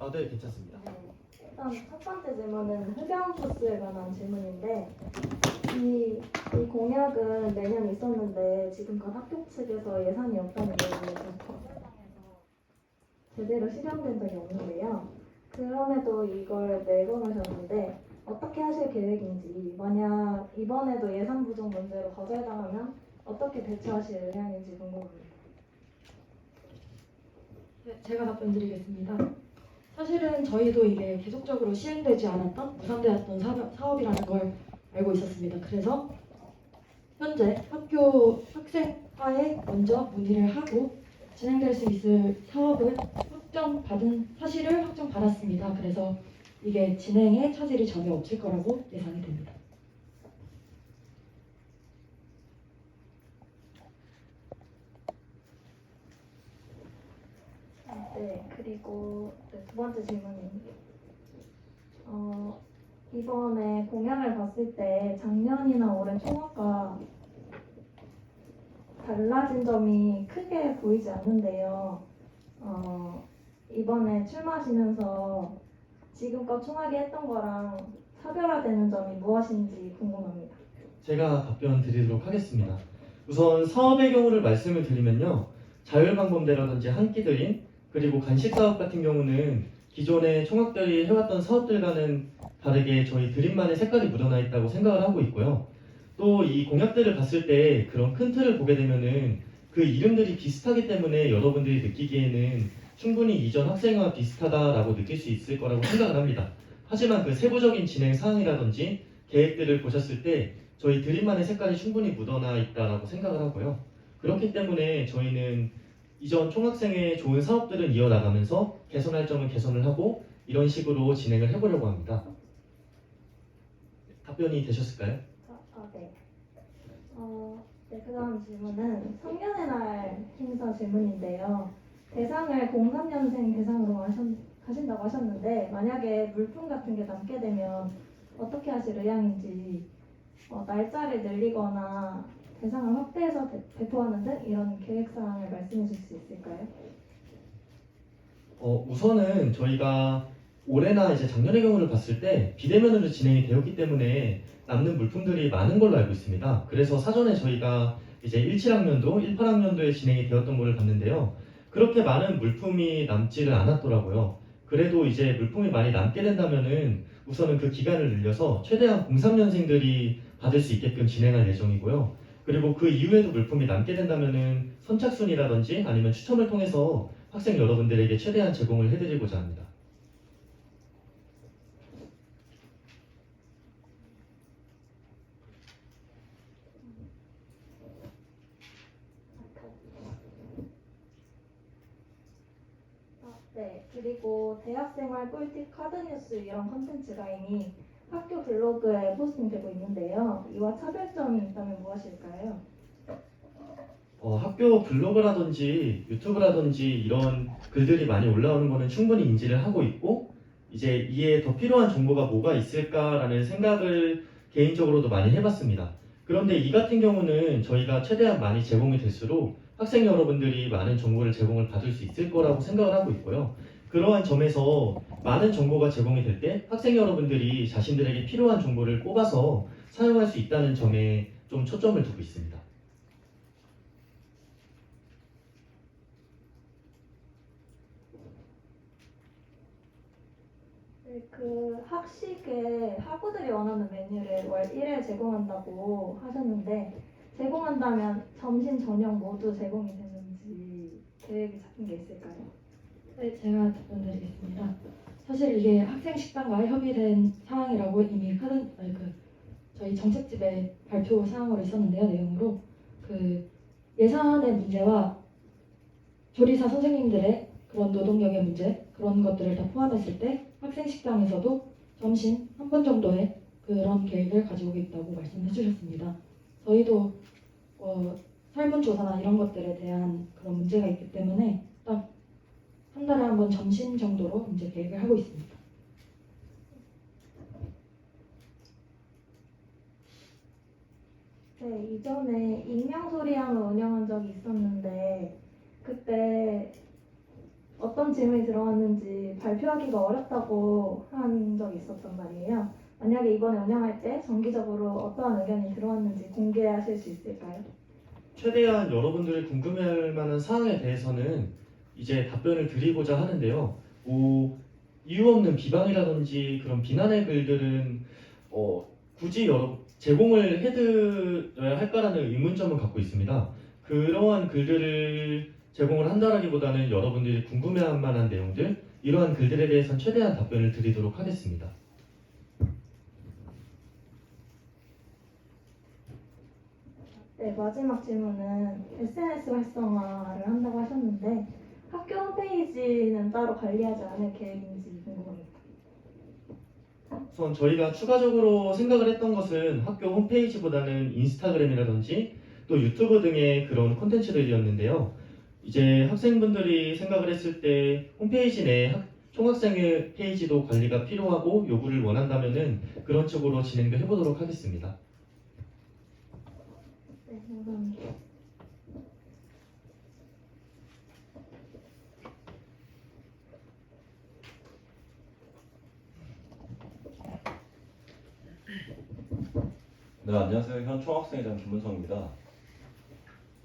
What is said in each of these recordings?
네, 괜찮습니다. 네. 일단 첫 번째 질문은 흡연 부스에 관한 질문인데 이 공약은 매년 있었는데 지금껏 학교 측에서 예산이 없다는 이유로 거절당해서 제대로 실현된 적이 없는데요. 그럼에도 이걸 내걸으셨는데 어떻게 하실 계획인지, 만약 이번에도 예산 부족 문제로 거절당하면 어떻게 대처하실 의향인지 궁금합니다. 네, 제가 답변드리겠습니다. 사실은 저희도 이게 계속적으로 시행되지 않았던 무산되었던 사업이라는 걸 알고 있었습니다. 그래서 현재 학교 학생과에 먼저 문의를 하고 진행될 수 있을 사업을 사실을 확정받았습니다. 그래서 이게 진행에 차질이 전혀 없을 거라고 예상이 됩니다. 네, 그리고 두 번째 질문입니다. 이번에 공약을 봤을 때 작년이나 올해 총합과 달라진 점이 크게 보이지 않는데요. 이번에 출마하시면서 지금껏 총하게 했던 거랑 차별화되는 점이 무엇인지 궁금합니다. 제가 답변 드리도록 하겠습니다. 우선 사업의 경우를 말씀을 드리면요. 자율방범대라든지 한끼드림, 그리고 간식사업 같은 경우는 기존의 총학들이 해왔던 사업들과는 다르게 저희 드림만의 색깔이 묻어나 있다고 생각을 하고 있고요. 또 이 공약들을 봤을 때 그런 큰 틀을 보게 되면은 그 이름들이 비슷하기 때문에 여러분들이 느끼기에는 충분히 이전 학생과 비슷하다라고 느낄 수 있을 거라고 생각을 합니다. 하지만 그 세부적인 진행 사항이라든지 계획들을 보셨을 때 저희 드림만의 색깔이 충분히 묻어나 있다라고 생각을 하고요. 그렇기 때문에 저희는 이전 총학생의 좋은 사업들은 이어나가면서 개선할 점은 개선을 하고 이런 식으로 진행을 해보려고 합니다. 답변이 되셨을까요? 네. 네, 그 다음 질문은 성년의 날 행사 질문인데요. 대상을 03년생 대상으로 하신다고 하셨는데 만약에 물품 같은 게 남게 되면 어떻게 하실 의향인지, 날짜를 늘리거나 대상을 확대해서 배포하는 등 이런 계획사항을 말씀해 주실 수 있을까요? 우선은 저희가 올해나 이제 작년의 경우를 봤을 때 비대면으로 진행이 되었기 때문에 남는 물품들이 많은 걸로 알고 있습니다. 그래서 사전에 저희가 이제 17학년도, 18학년도에 진행이 되었던 거를 봤는데요. 그렇게 많은 물품이 남지를 않았더라고요. 그래도 이제 물품이 많이 남게 된다면은 우선은 그 기간을 늘려서 최대한 03년생들이 받을 수 있게끔 진행할 예정이고요. 그리고 그 이후에도 물품이 남게 된다면은 선착순이라든지 아니면 추첨을 통해서 학생 여러분들에게 최대한 제공을 해드리고자 합니다. 네, 그리고 대학생활 꿀팁 카드뉴스 이런 컨텐츠가 이미 학교 블로그에 포스팅되고 있는데요. 이와 차별점이 있다면 무엇일까요? 학교 블로그라든지 유튜브라든지 이런 글들이 많이 올라오는 거는 충분히 인지를 하고 있고 이제 이에 더 필요한 정보가 뭐가 있을까라는 생각을 개인적으로도 많이 해봤습니다. 그런데 이 같은 경우는 저희가 최대한 많이 제공이 될수록 학생 여러분들이 많은 정보를 제공을 받을 수 있을 거라고 생각을 하고 있고요. 그러한 점에서 많은 정보가 제공이 될 때 학생 여러분들이 자신들에게 필요한 정보를 뽑아서 사용할 수 있다는 점에 좀 초점을 두고 있습니다. 네, 그 학식에 학우들이 원하는 메뉴를 월 1회 제공한다고 하셨는데 제공한다면 점심, 저녁 모두 제공이 되는지 계획이 잡힌 게 있을까요? 네, 제가 답변드리겠습니다. 사실 이게 학생 식당과 협의된 사항이라고 이미 저희 정책집에 발표 사항으로 있었는데요. 내용으로 예산의 문제와 조리사 선생님들의 그런 노동력의 문제 그런 것들을 다 포함했을 때 학생 식당에서도 점심 한 번 정도의 그런 계획을 가지고 있다고 말씀해 주셨습니다. 저희도 설문조사나 이런 것들에 대한 그런 문제가 있기 때문에 딱 한 달에 한 번 점심 정도로 이제 계획을 하고 있습니다. 네, 이전에 익명소리함을 운영한 적이 있었는데 그때 어떤 질문이 들어왔는지 발표하기가 어렵다고 한 적이 있었단 말이에요. 만약에 이번에 운영할 때 정기적으로 어떠한 의견이 들어왔는지 공개하실 수 있을까요? 최대한 여러분들이 궁금해할 만한 사항에 대해서는 이제 답변을 드리고자 하는데요. 이유 없는 비방이라든지 그런 비난의 글들은 굳이 제공을 해드려야 할까라는 의문점을 갖고 있습니다. 그러한 글들을 제공을 한다라기보다는 여러분들이 궁금해할 만한 내용들, 이러한 글들에 대해서는 최대한 답변을 드리도록 하겠습니다. 네, 마지막 질문은 SNS 활성화를 한다고 하셨는데 학교 홈페이지는 따로 관리하지 않을 계획인지 궁금합니다. 우선 저희가 추가적으로 생각을 했던 것은 학교 홈페이지보다는 인스타그램이라든지 또 유튜브 등의 그런 콘텐츠들이었는데요. 이제 학생분들이 생각을 했을 때 홈페이지 내 총학생회 페이지도 관리가 필요하고 요구를 원한다면은 그런 쪽으로 진행도 해보도록 하겠습니다. 네, 감사합니다. 네, 안녕하세요. 현 총학생회장 김문성입니다.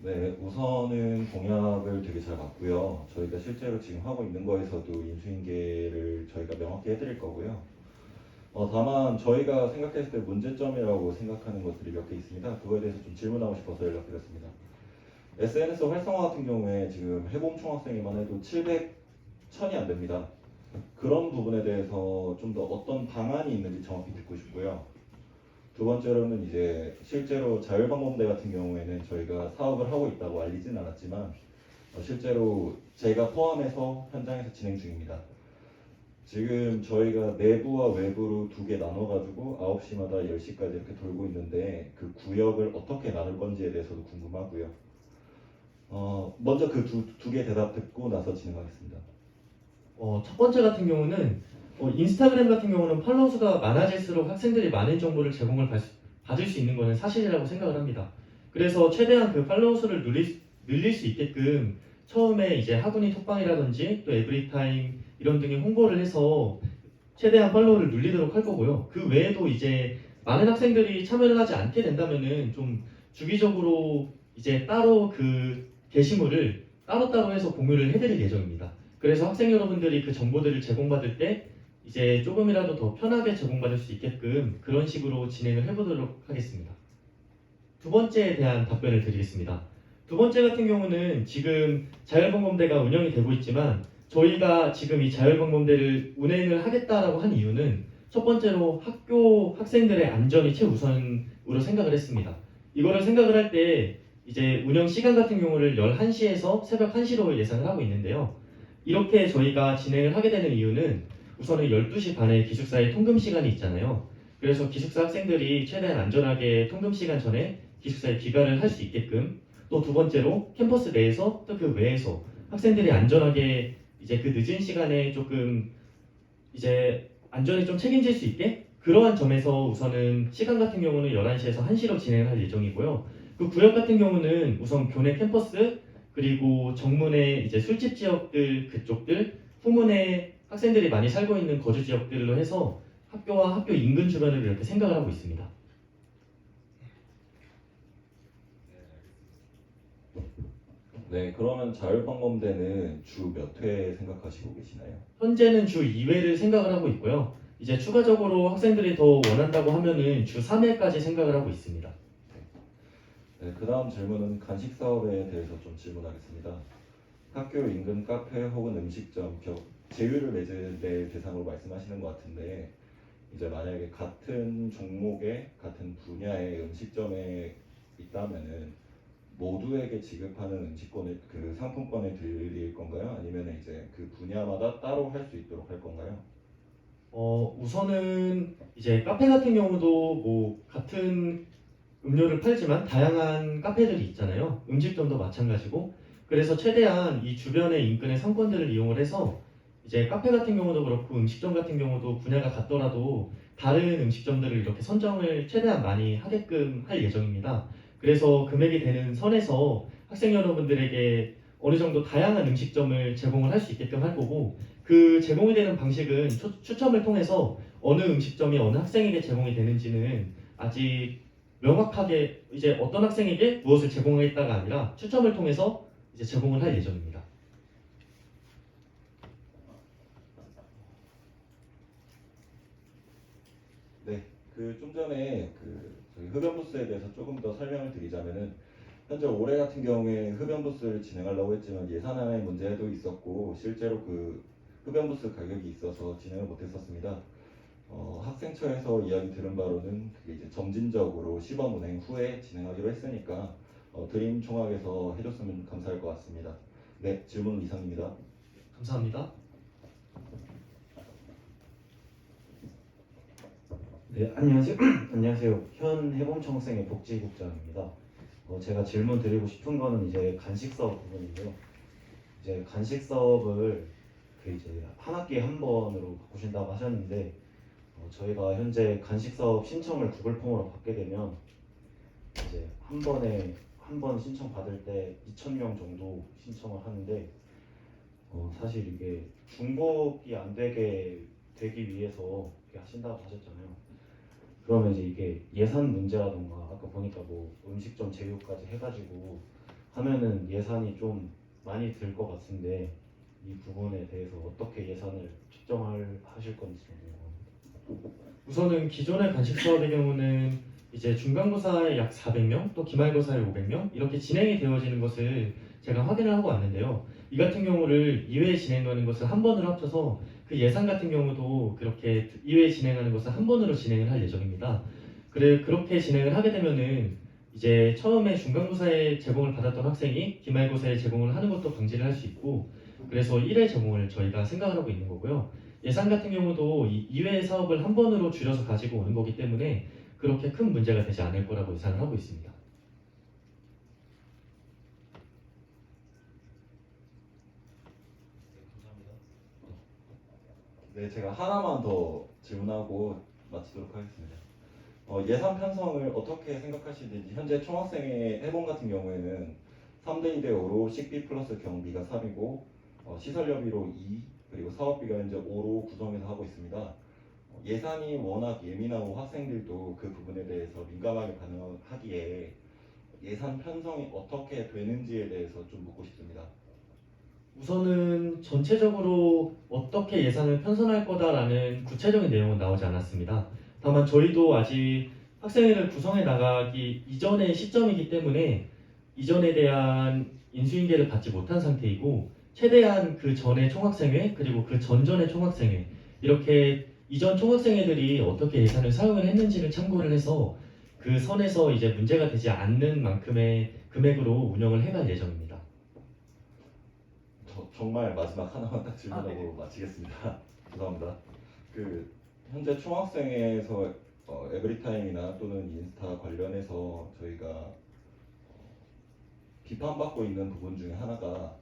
네, 우선은 공약을 되게 잘 봤고요. 저희가 실제로 지금 하고 있는 거에서도 인수인계를 저희가 명확히 해드릴 거고요. 다만 저희가 생각했을 때 문제점이라고 생각하는 것들이 몇 개 있습니다. 그거에 대해서 좀 질문하고 싶어서 연락드렸습니다. SNS 활성화 같은 경우에 지금 해봄 총학생회만 해도 1000이 안 됩니다. 그런 부분에 대해서 좀 더 어떤 방안이 있는지 정확히 듣고 싶고요. 두 번째로는 이제 실제로 자율방범대 같은 경우에는 저희가 사업을 하고 있다고 알리진 않았지만 실제로 제가 포함해서 현장에서 진행 중입니다. 지금 저희가 내부와 외부로 두 개 나눠가지고 9시마다 10시까지 이렇게 돌고 있는데 그 구역을 어떻게 나눌 건지에 대해서도 궁금하고요. 먼저 그 두 개 대답 듣고 나서 진행하겠습니다. 첫 번째 같은 경우는 인스타그램 같은 경우는 팔로워 수가 많아질수록 학생들이 많은 정보를 제공을 받을 수 있는 것은 사실이라고 생각을 합니다. 그래서 최대한 그 팔로워 수를 늘릴 수 있게끔 처음에 이제 학운이 톡방이라든지 또 에브리타임 이런 등의 홍보를 해서 최대한 팔로워를 늘리도록 할 거고요. 그 외에도 이제 많은 학생들이 참여를 하지 않게 된다면은 좀 주기적으로 이제 따로 그 게시물을 따로따로 해서 공유를 해드릴 예정입니다. 그래서 학생 여러분들이 그 정보들을 제공받을 때 이제 조금이라도 더 편하게 제공받을 수 있게끔 그런 식으로 진행을 해보도록 하겠습니다. 두 번째에 대한 답변을 드리겠습니다. 두 번째 같은 경우는 지금 자율방범대가 운영이 되고 있지만 저희가 지금 이 자율방범대를 운행을 하겠다라고 한 이유는 첫 번째로 학교 학생들의 안전이 최우선으로 생각을 했습니다. 이거를 생각을 할 때 이제 운영 시간 같은 경우를 11시에서 새벽 1시로 예상을 하고 있는데요. 이렇게 저희가 진행을 하게 되는 이유는 우선은 12시 반에 기숙사에 통금 시간이 있잖아요. 그래서 기숙사 학생들이 최대한 안전하게 통금 시간 전에 기숙사에 귀가를 할 수 있게끔, 또 두 번째로 캠퍼스 내에서 또 그 외에서 학생들이 안전하게 이제 그 늦은 시간에 조금 이제 안전에 좀 책임질 수 있게 그러한 점에서 우선은 시간 같은 경우는 11시에서 1시로 진행을 할 예정이고요. 그 구역 같은 경우는 우선 교내 캠퍼스 그리고 정문의 이제 술집 지역들 그쪽들 후문에 학생들이 많이 살고 있는 거주 지역들로 해서 학교와 학교 인근 주변을 이렇게 생각을 하고 있습니다. 네, 그러면 자율방범대는 주 몇 회 생각하시고 계시나요? 현재는 주 2회를 생각을 하고 있고요. 이제 추가적으로 학생들이 더 원한다고 하면은 주 3회까지 생각을 하고 있습니다. 네, 그 다음 질문은 간식 사업에 대해서 좀 질문하겠습니다. 학교 인근 카페 혹은 음식점, 제휴를 맺을 대상으로 말씀하시는 것 같은데 이제 만약에 같은 종목의 같은 분야의 음식점에 있다면은 모두에게 지급하는 음식권을 그 상품권을 드릴 건가요? 아니면 이제 그 분야마다 따로 할 수 있도록 할 건가요? 우선은 이제 카페 같은 경우도 뭐 같은 음료를 팔지만 다양한 카페들이 있잖아요. 음식점도 마찬가지고. 그래서 최대한 이 주변의 인근의 상권들을 이용을 해서 이제 카페 같은 경우도 그렇고 음식점 같은 경우도 분야가 같더라도 다른 음식점들을 이렇게 선정을 최대한 많이 하게끔 할 예정입니다. 그래서 금액이 되는 선에서 학생 여러분들에게 어느 정도 다양한 음식점을 제공을 할 수 있게끔 할 거고 그 제공이 되는 방식은 추첨을 통해서 어느 음식점이 어느 학생에게 제공이 되는지는 아직 명확하게 이제 어떤 학생에게 무엇을 제공하겠다가 아니라 추첨을 통해서 이제 제공을 할 예정입니다. 네, 그 좀 전에 저희 흡연 부스에 대해서 조금 더 설명을 드리자면은 현재 올해 같은 경우에 흡연 부스를 진행하려고 했지만 예산안의 문제도 있었고 실제로 그 흡연 부스 가격이 있어서 진행을 못했었습니다. 학생처에서 이야기 들은 바로는 그게 이제 점진적으로 시범 운행 후에 진행하기로 했으니까 드림 총학에서 해줬으면 감사할 것 같습니다. 네, 질문 이상입니다. 감사합니다. 네, 안녕하세요. 안녕하세요. 현 해범청학생회 복지국장입니다. 제가 질문 드리고 싶은 거는 이제 간식 사업 부분인데요. 이제 간식 사업을 이제 한 학기에 한 번으로 바꾸신다고 하셨는데 저희가 현재 간식 사업 신청을 구글 폼으로 받게 되면 이제 한 번 신청 받을 때 2,000명 정도 신청을 하는데 사실 이게 중복이 안 되기 위해서 이렇게 하신다고 하셨잖아요. 그러면 이제 이게 예산 문제라던가 아까 보니까 뭐 음식점 제휴까지 해가지고 하면은 예산이 좀 많이 들 것 같은데 이 부분에 대해서 어떻게 예산을 하실 건지 궁금합니다. 우선은 기존의 간식 사업의 경우는 이제 중간고사에 약 400명, 또 기말고사에 500명 이렇게 진행이 되어지는 것을 제가 확인을 하고 왔는데요. 이 같은 경우를 2회 진행하는 것을 한 번으로 합쳐서 그 예산 같은 경우도 그렇게 2회 진행하는 것을 한 번으로 진행을 할 예정입니다. 그렇게 진행을 하게 되면은 이제 처음에 중간고사에 제공을 받았던 학생이 기말고사에 제공을 하는 것도 방지를 할 수 있고 그래서 1회 제공을 저희가 생각을 하고 있는 거고요. 예산 같은 경우도 이 2회 사업을 한 번으로 줄여서 가지고 오는 거기 때문에 그렇게 큰 문제가 되지 않을 거라고 예상을 하고 있습니다. 네, 제가 하나만 더 질문하고 마치도록 하겠습니다. 예산 편성을 어떻게 생각하시는지 현재 총학생회 해본 같은 경우에는 3대 2대 5로 식비 플러스 경비가 3이고 시설료비로 2 그리고 사업비가 이제 5로 구성해서 하고 있습니다. 예산이 워낙 예민하고 학생들도 그 부분에 대해서 민감하게 반응하기에 예산 편성이 어떻게 되는지에 대해서 좀 묻고 싶습니다. 우선은 전체적으로 어떻게 예산을 편성할 거다라는 구체적인 내용은 나오지 않았습니다. 다만 저희도 아직 학생회를 구성해 나가기 이전의 시점이기 때문에 이전에 대한 인수인계를 받지 못한 상태이고 최대한 그 전의 총학생회 그리고 그 전전의 총학생회 이렇게 이전 총학생회들이 어떻게 예산을 사용을 했는지를 참고를 해서 그 선에서 이제 문제가 되지 않는 만큼의 금액으로 운영을 해갈 예정입니다. 정말 마지막 하나만 딱 질문하고 마치겠습니다. 죄송합니다. 현재 총학생회에서 에브리타임이나 또는 인스타 관련해서 저희가 비판받고 있는 부분 중에 하나가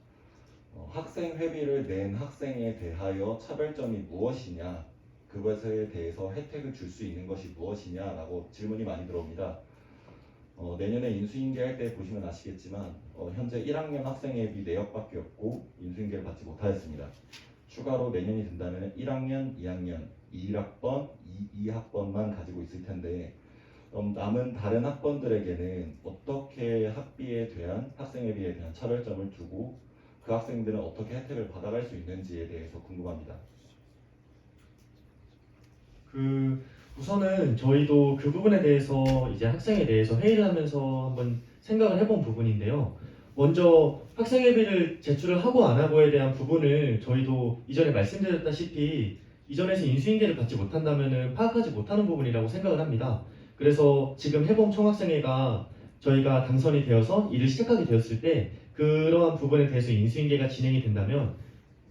학생 회비를 낸 학생에 대하여 차별점이 무엇이냐 그것에 대해서 혜택을 줄 수 있는 것이 무엇이냐라고 질문이 많이 들어옵니다. 내년에 인수인계할 때 보시면 아시겠지만 현재 1학년 학생회비 내역밖에 없고 인수인계를 받지 못하였습니다. 추가로 내년이 된다면 1학년, 2학년, 21학번, 22학번만 가지고 있을 텐데 남은 다른 학번들에게는 어떻게 학비에 대한 학생회비에 대한 차별점을 두고 그 학생들은 어떻게 혜택을 받아갈 수 있는지에 대해서 궁금합니다. 우선은 저희도 그 부분에 대해서 이제 학생에 대해서 회의를 하면서 한번 생각을 해본 부분인데요. 먼저 학생회비를 제출을 하고 안 하고에 대한 부분을 저희도 이전에 말씀드렸다시피 이전에서 인수인계를 받지 못한다면은 파악하지 못하는 부분이라고 생각을 합니다. 그래서 지금 해봄 총학생회가 저희가 당선이 되어서 일을 시작하게 되었을 때 그러한 부분에 대해서 인수인계가 진행이 된다면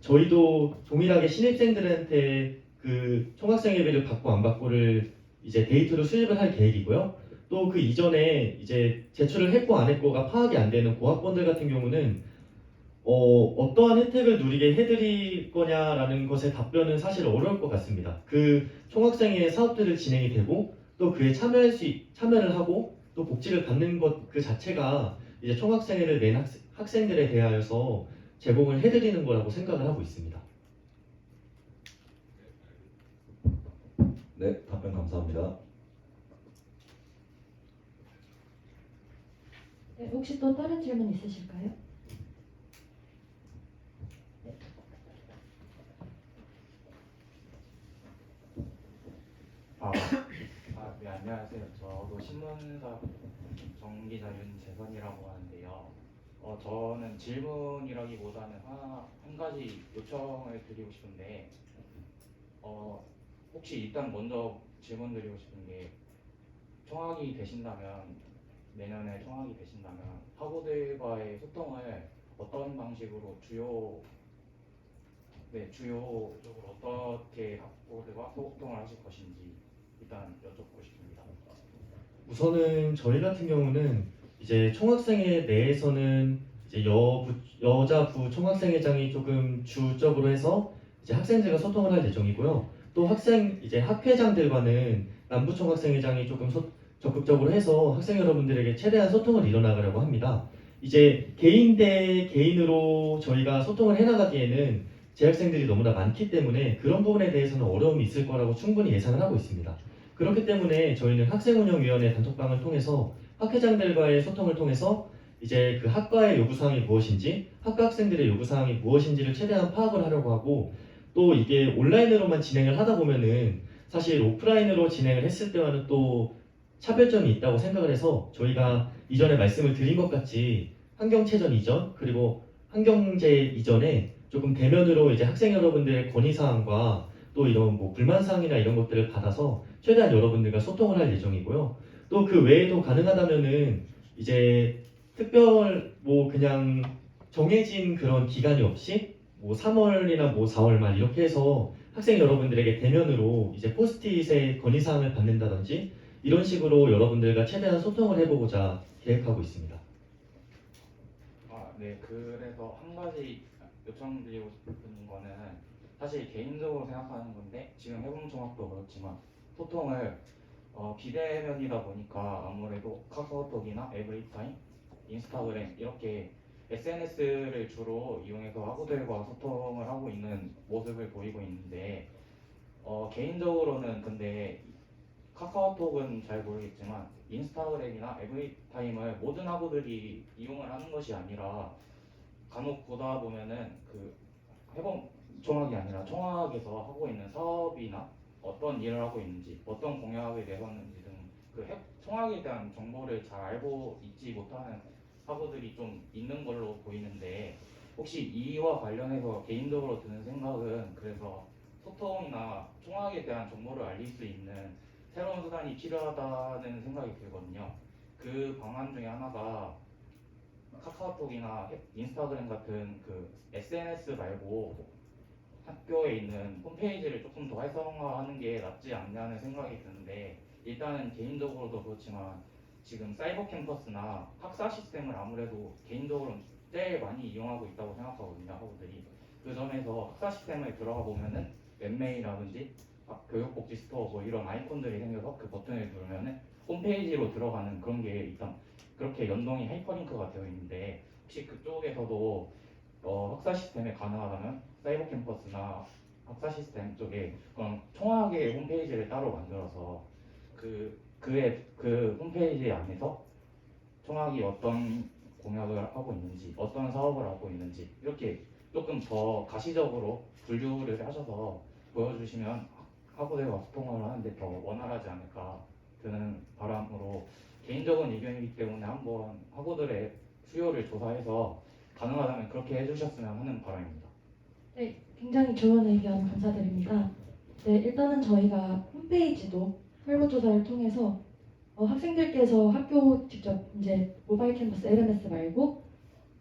저희도 동일하게 신입생들한테 그 총학생회비를 받고 안 받고를 이제 데이터로 수집을 할 계획이고요. 또 그 이전에 이제 제출을 했고 안 했고가 파악이 안 되는 고학번들 같은 경우는 어떠한 혜택을 누리게 해드릴 거냐라는 것의 답변은 사실 어려울 것 같습니다. 그 총학생회 사업들을 진행이 되고 또 그에 참여를 하고 또 복지를 받는 것 그 자체가 이제 총학생회를 낸 학생들에 대하여서 제공을 해드리는 거라고 생각을 하고 있습니다. 네, 답변 감사합니다. 네, 혹시 또 다른 질문 있으실까요? 네, 안녕하세요. 저도 신문사 정기자 윤재선이라고 하는데요. 저는 질문이라기보다는 한 가지 요청을 드리고 싶은데, 혹시 일단 먼저 질문 드리고 싶은 게, 총학이 되신다면, 내년에 총학이 되신다면, 학우들과의 소통을 어떤 방식으로 주요적으로 어떻게 학우들과 소통을 하실 것인지 일단 여쭙고 싶습니다. 우선은 저희 같은 경우는 이제 총학생회 내에서는 이제 여자부 총학생회장이 조금 주적으로 해서 이제 학생들과 소통을 할 예정이고요. 또 이제 학회장들과는 남부 총학생회장이 조금 적극적으로 해서 학생 여러분들에게 최대한 소통을 이뤄나가려고 합니다. 이제 개인 대 개인으로 저희가 소통을 해나가기에는 재학생들이 너무나 많기 때문에 그런 부분에 대해서는 어려움이 있을 거라고 충분히 예상을 하고 있습니다. 그렇기 때문에 저희는 학생운영위원회 단톡방을 통해서 학회장들과의 소통을 통해서 이제 그 학과의 요구사항이 무엇인지, 학과 학생들의 요구사항이 무엇인지를 최대한 파악을 하려고 하고, 또 이게 온라인으로만 진행을 하다 보면은 사실 오프라인으로 진행을 했을 때와는 또 차별점이 있다고 생각을 해서 저희가 이전에 말씀을 드린 것 같이 환경체전 이전 그리고 환경제 이전에 조금 대면으로 이제 학생 여러분들의 건의사항과 또 이런 뭐 불만사항이나 이런 것들을 받아서 최대한 여러분들과 소통을 할 예정이고요. 또 그 외에도 가능하다면은 이제 특별 뭐 그냥 정해진 그런 기간이 없이 뭐 3월이나 뭐 4월 말 이렇게 해서 학생 여러분들에게 대면으로 이제 포스트잇의 건의사항을 받는다든지 이런 식으로 여러분들과 최대한 소통을 해보고자 계획하고 있습니다. 네, 그래서 한 가지 요청드리고 싶은 거는 사실 개인적으로 생각하는 건데 지금 해봉총학도 그렇지만 소통을 비대면이다 보니까 아무래도 카카오톡이나 에브리타임, 인스타그램 이렇게 SNS를 주로 이용해서 학우들과 소통을 하고 있는 모습을 보이고 있는데 개인적으로는 근데 카카오톡은 잘 모르겠지만 인스타그램이나 에브리타임을 모든 학우들이 이용을 하는 것이 아니라 간혹 보다 보면은 그 해본 총학이 아니라 총학에서 하고 있는 사업이나 어떤 일을 하고 있는지 어떤 공약을 내놨는지 등 그 총학에 대한 정보를 잘 알고 있지 못하는 학우들이 좀 있는 걸로 보이는데 혹시 이와 관련해서 개인적으로 드는 생각은 그래서 소통이나 총학에 대한 정보를 알릴 수 있는 새로운 수단이 필요하다는 생각이 들거든요. 그 방안 중에 하나가 카카오톡이나 인스타그램 같은 그 SNS 말고 학교에 있는 홈페이지를 조금 더 활성화하는 게 낫지 않냐는 생각이 드는데 일단은 개인적으로도 그렇지만 지금 사이버 캠퍼스나 학사 시스템을 아무래도 개인적으로 제일 많이 이용하고 있다고 생각하거든요. 학우들이 그 점에서 학사 시스템에 들어가 보면은 웹메일이라든지 교육복지 스토어 뭐 이런 아이콘들이 생겨서 그 버튼을 누르면은 홈페이지로 들어가는 그런 게 일단 그렇게 연동이 하이퍼링크가 되어 있는데 혹시 그쪽에서도 학사 시스템에 가능하다면 사이버 캠퍼스나 학사 시스템 쪽에 그런 총학의 홈페이지를 따로 만들어서 그 홈페이지 안에서 총학이 어떤 공약을 하고 있는지 어떤 사업을 하고 있는지 이렇게 조금 더 가시적으로 분류를 하셔서 보여주시면 학우들과 소통을 하는데 더 원활하지 않을까 드는 바람으로 개인적인 의견이기 때문에 한번 학우들의 수요를 조사해서 가능하다면 그렇게 해주셨으면 하는 바람입니다. 네, 굉장히 좋은 의견 감사드립니다. 네, 일단은 저희가 홈페이지도 설문조사를 통해서 학생들께서 학교 직접 이제 모바일 캠퍼스 LMS 말고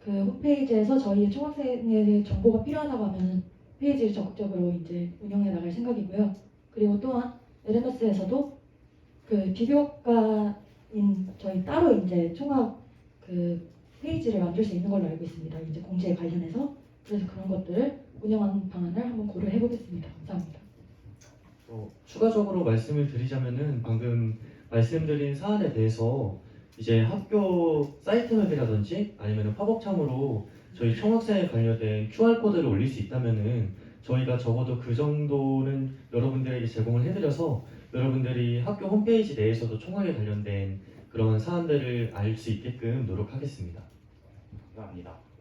그 홈페이지에서 저희 총학생회 정보가 필요하다고 하면 페이지를 적극적으로 이제 운영해 나갈 생각이고요. 그리고 또한 LMS에서도 그 비교과인 저희 따로 이제 총학 그 페이지를 만들 수 있는 걸로 알고 있습니다. 이제 공지에 관련해서 그래서 그런 것들을 운영하는 방안을 한번 고려해 보겠습니다. 감사합니다. 추가적으로 말씀을 드리자면은 방금 말씀드린 사안에 대해서 이제 학교 사이트맵이라든지 아니면 팝업창으로 저희 총학생에 관련된 QR코드를 올릴 수 있다면은 저희가 적어도 그 정도는 여러분들에게 제공을 해드려서 여러분들이 학교 홈페이지 내에서도 총학에 관련된 그런 사안들을 알 수 있게끔 노력하겠습니다. 감사합니다.